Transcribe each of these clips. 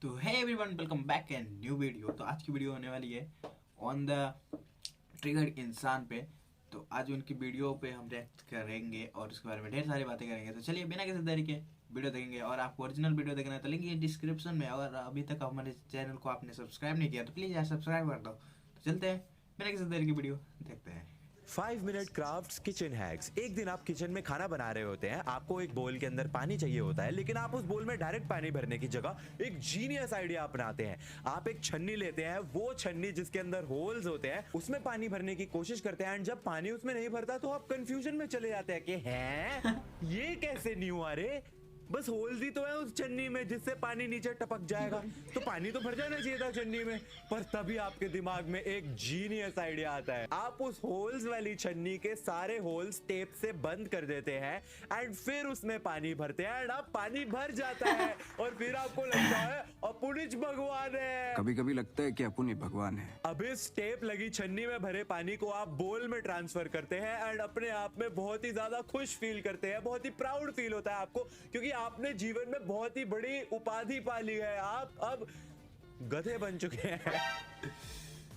तो है everyone, welcome back and new video. तो आज की वीडियो होने वाली है ऑन द ट्रिगर्ड इंसान पे। तो आज उनकी वीडियो पे हम रिएक्ट करेंगे और उसके बारे में ढेर सारी बातें करेंगे। तो चलिए बिना किसी देरी के वीडियो देखेंगे। और आपको ओरिजिनल वीडियो देखना है तो लिंक ये डिस्क्रिप्शन में। और अभी तक हमारे चैनल को आपने सब्सक्राइब नहीं किया तो प्लीज़ यार सब्सक्राइब कर दो। तो चलते हैं बिना किसी देरी की वीडियो देखते हैं। 5 मिनट क्राफ्ट्स किचन हैक्स। एक दिन आप किचन में खाना बना रहे होते हैं, आपको एक बोल के अंदर पानी चाहिए होता है, लेकिन आप उस बोल में डायरेक्ट पानी भरने की जगह एक जीनियस आइडिया अपनाते हैं। आप एक छन्नी लेते हैं, वो छन्नी जिसके अंदर होल्स होते हैं उसमें पानी भरने की कोशिश करते हैं, एंड जब पानी उसमें नहीं भरता तो आप कंफ्यूजन में चले जाते हैं कि हैं ये कैसे नहीं हुआ रे, बस होल्स ही तो है उस छन्नी में जिससे पानी नीचे टपक जाएगा, तो पानी तो भर जाना चाहिए था छन्नी में। पर तभी आपके दिमाग में एक जीनियस आइडिया आता है। आप उस होल्स वाली छन्नी के सारे होल्स टेप से बंद कर देते हैं एंड फिर उसमें पानी भरते हैं एंड अब पानी भर जाता है और फिर आपको लगता है अपुनिच भगवान है। कभी कभी लगता है कि अपुन ही भगवान है। अब इस टेप लगी छन्नी में भरे पानी को आप बोल में ट्रांसफर करते हैं एंड अपने आप में बहुत ही ज्यादा खुश फील करते हैं, बहुत ही प्राउड फील होता है आपको, क्योंकि आपने जीवन में बहुत ही बड़ी उपाधि पा ली है। आप अब गधे बन चुके हैं।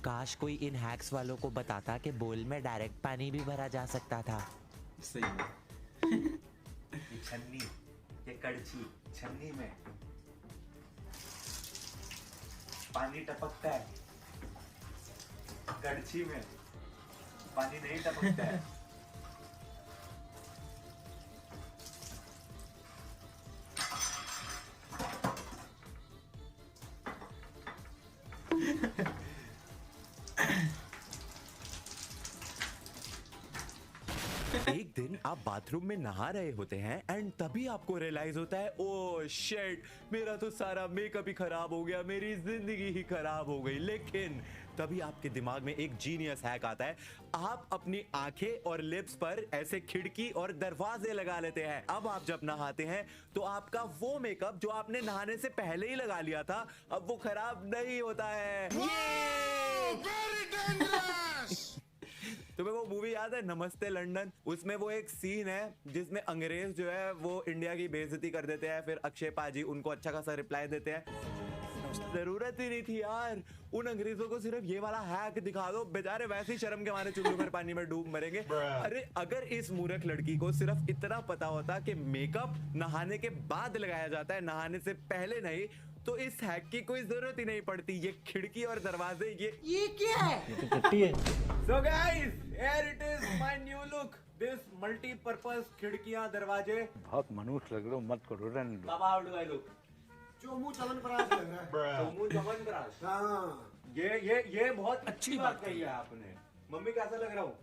काश कोई इन हैक्स वालों को बताता कि बोल में डायरेक्ट पानी भी भरा जा सकता था। सही है। ये छन्नी, ये कड़छी, छन्नी में पानी टपकता है, कड़छी में पानी नहीं टपकता है। एक दिन आप बाथरूम में नहा रहे होते हैं एंड तभी आपको रियलाइज होता है ओ शिट, मेरा तो सारा मेकअप ही खराब हो गया, मेरी जिंदगी ही खराब हो गई। लेकिन तभी आपके दिमाग में एक जीनियस हैक आता है। आप अपनी आंखें और लिप्स पर ऐसे खिड़की और दरवाजे लगा लेते हैं। अब आप जब नहाते हैं तो आपका वो मेकअप जो आपने नहाने से पहले ही लगा लिया था, अब वो खराब नहीं होता है। तुम्हें वो मूवी याद है नमस्ते लंदन? उसमें वो एक सीन है जिसमें अंग्रेज जो है वो इंडिया की बेइज्जती कर देते हैं, फिर अक्षय पाजी उनको अच्छा खासा रिप्लाई देते हैं। जरूरत ही नहीं थी यार, उन अंग्रेजों को सिर्फ ये वाला हैक दिखा दो, बेचारे वैसे ही शर्म के मारे चुल्लू भर पानी में डूब मरेंगे। अरे अगर इस मूर्ख लड़की को सिर्फ इतना पता होता कि मेकअप नहाने के बाद लगाया जाता है, नहाने से पहले नहीं, तो इस हैक की कोई जरूरत ही नहीं पड़ती। ये खिड़की और दरवाजे ये क्या है? So guys, here it is my new look. This multi-purpose खिड़कियां, दरवाजे। बहुत मनुष्य लग रहे हो, मत करो, रहने दो। बाबा how do I look? Chomu chyawanprash लग रहा है। चोमू चवनप्राश। हाँ। ये बहुत अच्छी बात कही है आपने। मम्मी कैसा लग रहा हूँ?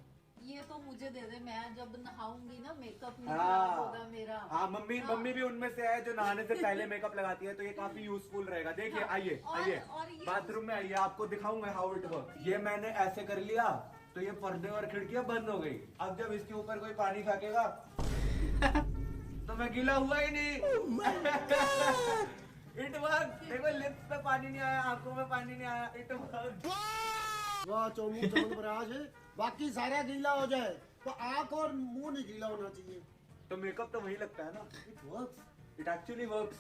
ये तो मुझे दे दे, मैं जब नहाऊंगी ना मेकअप नहीं हाँ। होगा मेरा। हाँ मम्मी भी उनमें से है जो नहाने से पहले मेकअप लगाती है, तो ये काफी यूजफुल रहेगा। देखिए हाँ। आइए और ये बाथरूम में आइए, आपको दिखाऊंगा हाउ इट वर्क। ये मैंने ऐसे कर लिया तो ये पर्दे और खिड़कियां बंद हो गई। अब जब इसके ऊपर कोई पानी फेंकेगा तो मैं गीला हुआ ही नहीं। It work. देखो लिप्स पे पानी नहीं आया, आंखों में पानी नहीं आया। It work. वाह चोमू चवनप्राश है। बाकी सारा गीला हो जाए तो आंख और मुंह नहीं गीला होना चाहिए। तो मेकअप तो वही लगता है ना। It works. It actually works.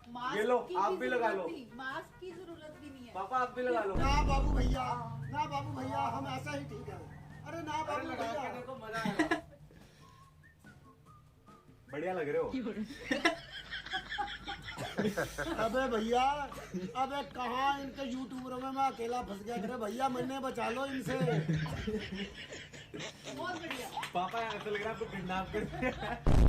Mask ये लो, की आप भी लगा जरूरत लो। नहीं, मास्क की जरूरत भी नहीं है। पापा आप भी लगा लो। ना बाबू भैया, ना बाबू भैया, हम ऐसा ही ठीक है। अरे ना अरे बाबू लगा के भैया। देखो, मजा आएगा। बढ़िया लग रहे हो। अबे भैया, अबे कहाँ इनके यूट्यूबरों में मैं अकेला फंस गया। अरे भैया मैंने बचा लो इनसे। बहुत बढ़िया। पापा ऐसा लग रहा है आपको किडनैप कर।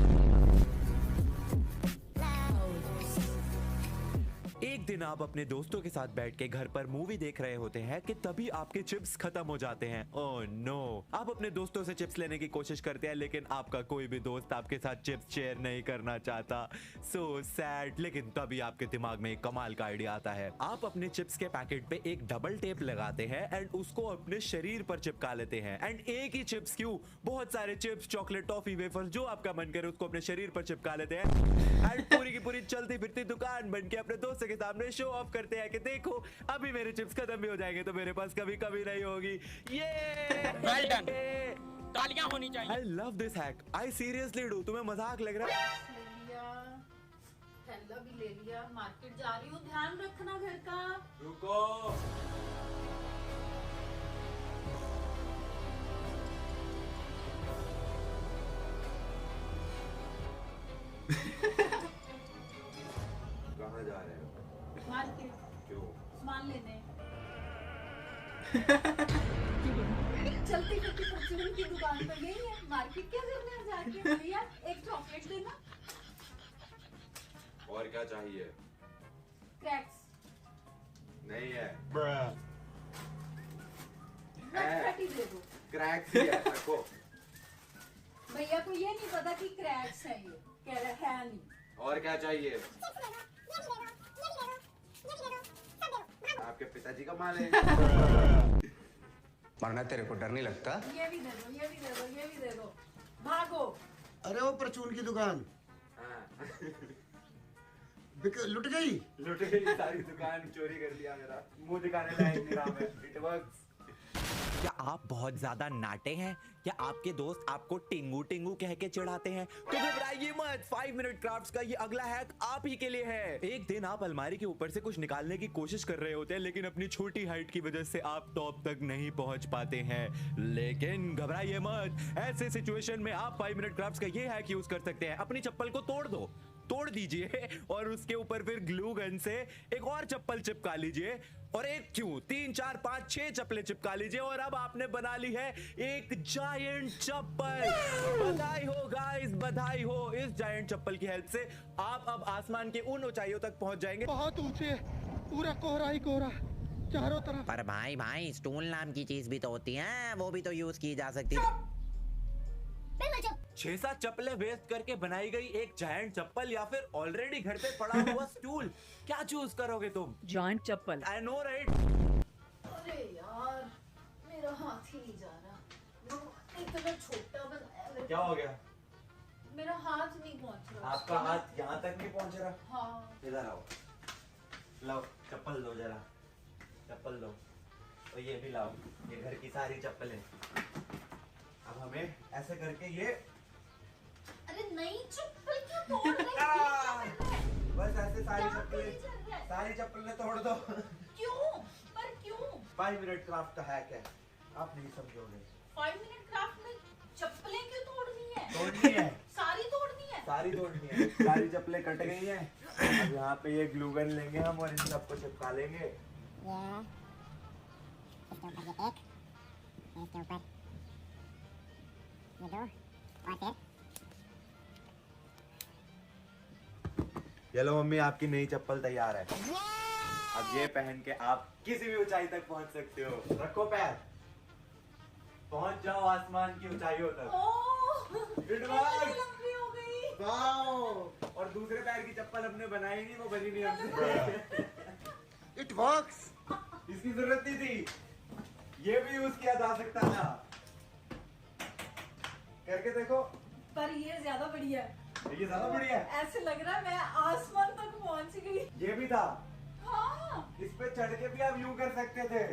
एक दिन आप अपने दोस्तों के साथ बैठ के घर पर मूवी देख रहे होते हैं कि तभी आपके चिप्स खत्म हो जाते हैं। Oh no. आप अपने दोस्तों से चिप्स लेने की कोशिश करते हैं, लेकिन आपका कोई भी दोस्त आपके साथ चिप्स शेयर नहीं करना चाहता। So sad. लेकिन तभी आपके दिमाग में एक कमाल का आइडिया आता है। आप अपने चिप्स के पैकेट पे एक डबल टेप लगाते हैं एंड उसको अपने शरीर पर चिपका लेते हैं। एंड एक ही चिप्स क्यों, बहुत सारे चिप्स, चॉकलेट, टॉफी, वेफर्स, जो आपका मन करे उसको अपने शरीर पर चिपका लेते हैं एंड पूरी की पूरी चलती फिरती दुकान बन के अपने दोस्त के सामने शो ऑफ करते हैं कि देखो अभी मेरे चिप्स खत्म भी हो जाएंगे तो मेरे पास कभी कभी नहीं होगी। ये वेल डन, तालियां होनी चाहिए। I love this hack, I seriously do. तुम्हें मजाक लग रहा है? ऑस्ट्रेलिया, गीला भी ले लिया, मार्केट जा रही हूँ, ध्यान रखना घर का। रुको। कहाँ जा रहे हो? मार्केट। क्यों? सामान लेने। चलती फिरती परचून की दुकान पर गई है, मार्केट क्या करना है जाके? भैया एक चॉकलेट देना। और क्या चाहिए? क्रैक्स। नहीं है। नटखटी दे दो। क्रैक्स ही है, रखो। भैया को ये नहीं पता कि क्रैक्स है, ये कह रहा है नहीं। और क्या चाहिए? आपके पिताजी का माल है। मरना तेरे को डर नहीं लगता? ये भी दे दो, ये भी दे दो, ये भी दे दो। भागो। अरे वो परचून की दुकान हाँ। लुट गई। लुट गई सारी दुकान, चोरी कर लिया मेरा। मुंह दिखाने लायक नहीं रहा मैं। It works। क्या आप बहुत ज्यादा नाटे हैं? क्या आपके दोस्त आपको टिंगू टिंगू कह के चिढ़ाते हैं? तो घबराइए मत, 5 मिनट क्राफ्ट्स का ये अगला हैक आप ही के लिए है। एक दिन आप अलमारी के ऊपर से कुछ निकालने की कोशिश कर रहे होते हैं, लेकिन अपनी छोटी हाइट की वजह से आप टॉप तक नहीं पहुंच पाते हैं। लेकिन घबराइए मत, ऐसे सिचुएशन में आप 5 मिनट क्राफ्ट्स का ये हैक यूज कर सकते हैं। अपनी चप्पल को तोड़ दीजिए और उसके ऊपर फिर ग्लू गन से एक और चप्पल चिपका लीजिए, और एक क्यों 3 4 5 6 चप्पलें चिपका लीजिए, और अब आपने बना ली है एक जायंट चप्पल। बधाई हो गाइस, बधाई हो। इस जायंट चप्पल की हेल्प से आप अब आसमान के उन ऊंचाइयों तक पहुंच जाएंगे। बहुत ऊंचे, पूरा कोहरा ही कोहरा चारों तरफ। पर भाई स्टूल नाम की चीज भी तो होती है, वो भी तो यूज की जा सकती है। 6-7 चप्पलें वेस्ट करके बनाई गई एक जायंट चप्पल, या फिर ऑलरेडी घर पे पड़ा हुआ स्टूल, क्या चूज करोगे तुम? Joint chappal. I know right. अरे यार, मेरा हाथ ही नहीं जा रहा। इतना छोटा बनाया है। क्या हो गया? मेरा हाथ नहीं पहुंच रहा। आपका हाथ यहाँ तक नहीं पहुँच रहा? हाँ। इधर आओ, लाओ चप्पल दो जरा, चप्पल दो। और ये भी लाओ, ये घर की सारी चप्पलें। अब हमें ऐसे करके ये, अरे नई चप्पल क्यों तोड़ रहे हो? बस ऐसे सारी क्या चप्पलें, चल रहा है? सारी चप्पलें तोड़ दो। क्यों? पर क्यों? 5 मिनट क्राफ्ट का हैक है, आप नहीं समझोगे। 5 मिनट क्राफ्ट में चप्पलें क्यों तोड़नी है? तोड़नी है, सारी तोड़नी है। सारी तोड़नी है। सारी चप्पलें कट गई हैं। अब यहाँ पे ये ग्लू गन लेंगे हम और इन सबको चिपका लेंगे। ये लो मम्मी, आपकी नई चप्पल तैयार है। अब ये पहन के आप किसी भी ऊंचाई तक पहुंच सकते हो। रखो पैर, पहुंच जाओ आसमान की ऊंचाइयों तक। इतनी लंबी हो गई। वाओ! और दूसरे पैर की चप्पल हमने बनाई नहीं, वो बनी नहीं हमसे। It works. इसकी जरूरत नहीं थी, ये भी यूज किया जा सकता था। करके देखो। पर ये ज्यादा बढ़िया है। ये ज्यादा बढ़िया है। ऐसे लग रहा है मैं आसमान तक पहुंच गई। ये भी था। हाँ। इस पे चढ़ के भी आप यूं कर सकते थे।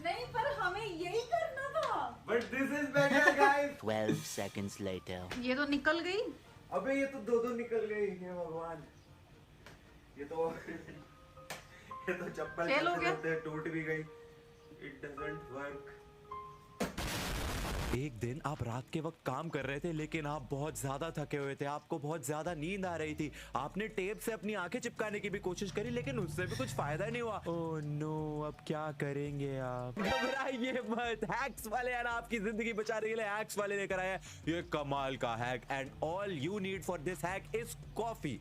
नहीं, पर हमें यही करना था। But this is better guys. 12 seconds later. ये तो निकल गई। अबे ये तो दो निकल गई। हे भगवान, ये तो चप्पल फेल हो गया। टूट भी गई। It doesn't work. एक दिन आप रात के वक्त काम कर रहे थे, लेकिन आप बहुत ज्यादा थके हुए थे, आपको बहुत ज्यादा नींद आ रही थी। आपने टेप से अपनी आंखें चिपकाने की भी कोशिश करी, लेकिन उससे भी कुछ फायदा नहीं हुआ। ओह नो, अब क्या करेंगे आप? घबराइए मत, हैक्स वाले यार आपकी जिंदगी बचाने के लिए हैक्स वाले लेकर आए हैं ये कमाल का hack. And all you need for this hack is coffee.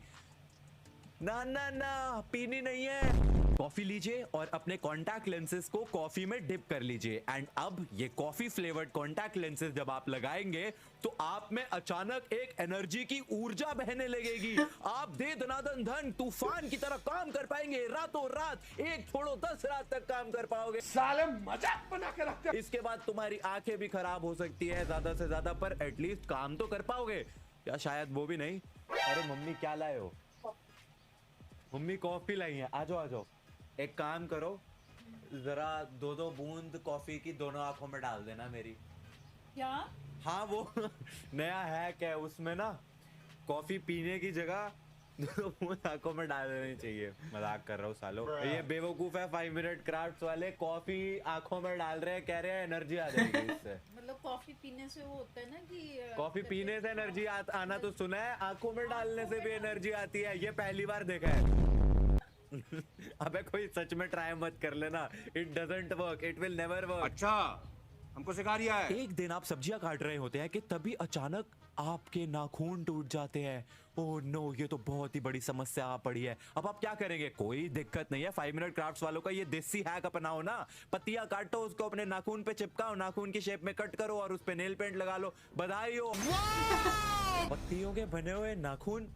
ना ना ना, पीनी नहीं है। कॉफी लीजिए और अपने कॉन्टैक्ट लेंसेज को कॉफी में डिप कर लीजिए। एंड अब ये कॉफी फ्लेवर्ड कॉन्टैक्ट लेंसेज जब आप लगाएंगे तो आप में अचानक एक एनर्जी की ऊर्जा बहने लगेगी। आप दे दनादन धन तूफान की तरह काम कर पाएंगे। रातों रात, एक छोड़ो 10 रात तक काम कर पाओगे। साले मजाक बना के रखते हैं। इसके बाद तुम्हारी आंखें भी खराब हो सकती है ज्यादा से ज्यादा, पर एटलीस्ट काम तो कर पाओगे, या शायद वो भी नहीं। अरे मम्मी क्या लाए हो? मम्मी कॉफी लाई है। आ जाओ। एक काम करो, जरा 2-2 बूंद कॉफी की दोनों आंखों में डाल देना मेरी। क्या? हाँ, वो नया हैक है, उसमें ना कॉफी पीने की जगह तो मुंह आंखों में डाल देनी चाहिए। मजाक कर रहा हूँ सालो। ये बेवकूफ है 5 मिनट क्राफ्ट्स वाले, कॉफी आंखों में डाल रहे हैं, कह रहे हैं एनर्जी आ जाएगी इससे। मतलब कॉफी पीने से वो होता है ना कि कॉफी पीने से एनर्जी आना तो सुना है, आंखों में डालने से भी एनर्जी आती है, ये पहली बार देखा है। अबे कोई सच में ट्राई मत कर लेना, it doesn't work, it will never work. अच्छा हमको सिखा रिया है। एक दिन आप सब्जियां काट रहे होते हैं कि तभी अचानक आपके नाखून टूट जाते हैं। ओह नो, ये तो बहुत ही बड़ी समस्या आ पड़ी है। अब आप क्या करेंगे? कोई दिक्कत नहीं है, 5 मिनट क्राफ्ट्स वालों का ये देसी हैक अपनाओ ना। पत्तियां काटो, उसको अपने नाखून पे चिपकाओ, नाखून की शेप में कट करो और उस पे नेल पेंट लगा लो। बधाई हो। पत्तियों के बने हुए नाखून।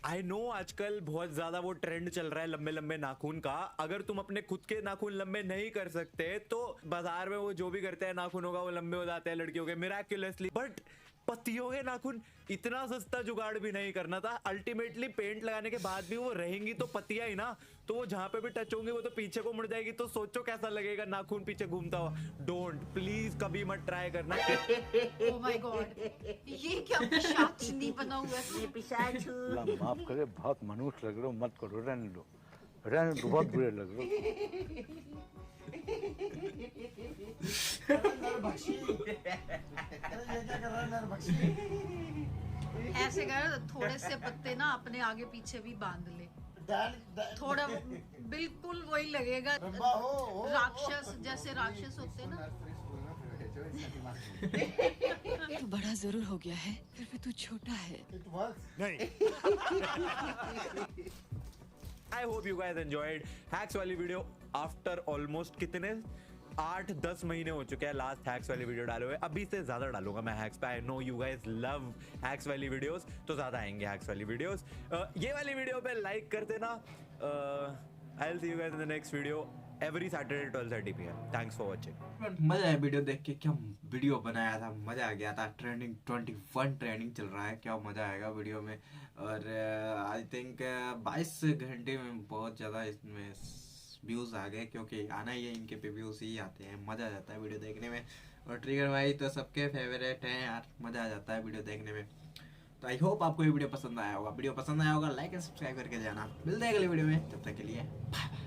आई नो आजकल बहुत ज्यादा वो ट्रेंड चल रहा है लंबे लंबे नाखून का। अगर तुम अपने खुद के नाखून लंबे नहीं कर सकते तो बाजार में वो जो भी करते हैं नाखूनों का वो लंबे हो जाते हैं लड़कियों के मिराक्युलसली। बट पत्तियों के नाखून इतना सस्ता जुगाड़ भी नहीं करना था। अल्टीमेटली पेंट लगाने के बाद भी वो रहेंगी तो पत्तियां ही ना, तो वो जहां पे भी टच होंगी वो तो पीछे को मुड़ जाएगी। तो सोचो कैसा लगेगा नाखून पीछे घूमता हुआ। डोंट, प्लीज कभी मत ट्राई करना। ओह माय गॉड, ये क्या पिशाचनी बना हुआ है? पिशाच। अल्लाह माफ करे, बहुत मनुष्य लग रहे हो, मत करो, रहने दो, रहने दो, बहुत बुरे लग रहे हो। नरभक्षी। अरे ये क्या कर रहा है नरभक्षी? ऐसे कर, थोड़े से पत्ते ना अपने आगे पीछे भी बांध ले, थोड़ा बिल्कुल वही लगेगा राक्षस जैसे राक्षस होते हैं ना। तू बड़ा जरूर हो गया है, फिर भी तू छोटा है। I hope you guys enjoyed hacks वाली वीडियो। आफ्टर ऑलमोस्ट कितने 8-10 महीने हो चुके हैं लास्ट हैक्स वाली वीडियो डाले हुए। अभी से ज्यादा डालूंगा मैं हैक्स पे। I know you guys love hacks वाली वीडियोस, तो ज्यादा आएंगे हैक्स वाली वीडियोस। ये वाली वीडियो पे लाइक कर देना। I will see you guys in the next video every Saturday 12:30 PM। Thanks for watching. मजा आया वीडियो देख के, क्या वीडियो बनाया था, मजा आ गया था। ट्रेंडिंग 21 ट्रेंडिंग चल रहा है, क्या मजा आएगा वीडियो में। और आई थिंक 22 घंटे में बहुत ज़्यादा इसमें व्यूज़ आ गए, क्योंकि आना ही है, इनके पे व्यूज़ ही आते हैं। मज़ा आ जाता है वीडियो देखने में। और ट्रिगर भाई तो सबके फेवरेट हैं यार, मज़ा आ जाता है वीडियो देखने में। तो आई होप आपको ये वीडियो पसंद आया होगा। वीडियो पसंद आया होगा लाइक एंड सब्सक्राइब करके जाना। मिलते हैं अगले वीडियो में, तब तक के लिए बाय बाय।